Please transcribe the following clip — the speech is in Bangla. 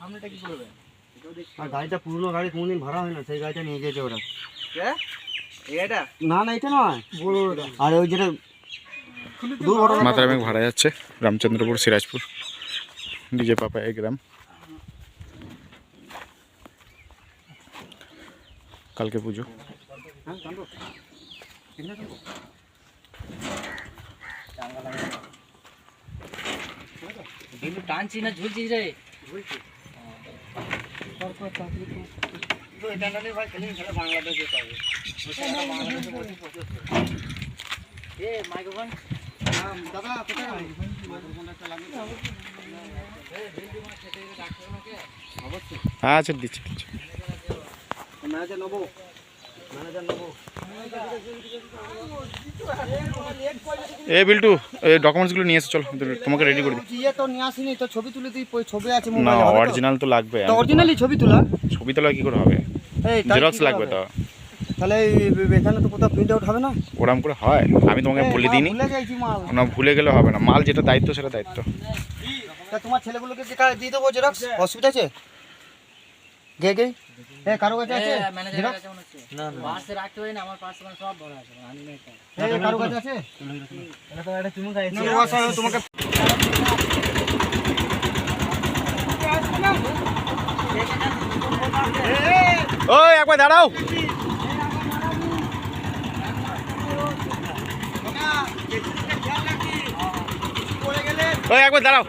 সামনেটা কি করবে? আর গাড়িটা পুরনো গাড়ি কোনদিন ভাড়া হয় না, সেই গাড়িটা নিয়ে গেছে ওরা। এটা না না এটা নয়, বড় আর ওই যেটা মাতারা ব্যাংক ভাড়া যাচ্ছে রামচন্দ্রপুর সিরাজপুর ডিজে পাপা এই গ্রাম। কালকে পুজো। কিন্তু টানছি না ঝুলছিস রে? এটা না ভাই খেলে বাংলাদেশ যেতে হবে। এ মাইক্রোফোন দাদা কোথায় হ্যাঁ আচ্ছা দিচ্ছি দিচ্ছি। ম্যানেজার নেবো, ম্যানেজার নেবো। এ বিল্টু এই ডকুমেন্টসগুলো নিয়ে এসে চল, তোমাকে রেডি করে দিই। ইয়ে তো নিয়ে আসিনি তো, ছবি তুলে দিই, ছবি আছে না মোবাইলে। অরিজিনাল তো লাগবে। অরিজিনালি ছবি তোলা, ছবি তোলা কি করে হবে? এই তাই জেরক্স কি লাগবে হবে? তো। তাহলে এখানে তো কোথাও প্রিন্ট আউট হবে না? ওরম করে হয়? আমি তোমাকে বলে দিইনি। ভুলে গেছি মাল। না ভুলে গেলে হবে না, মাল যেটা দায়িত্ব সেটা দায়িত্ব। তা তোমার ছেলেগুলোকে দিয়ে দেবো জেরক্স, অসুবিধা আছে? গে গে কারো কাছে আছে জেরক্স? না না পার্সে রাখতে হয় না, আমার পার্সে মানে সব ভরা আছে, আমি নাই তো। কারো কাছে আছে? এটা তো একটা চুমু খাইছি। না তোমাকে ওই একবার দাঁড়াও। ওই একবার দাঁড়াও।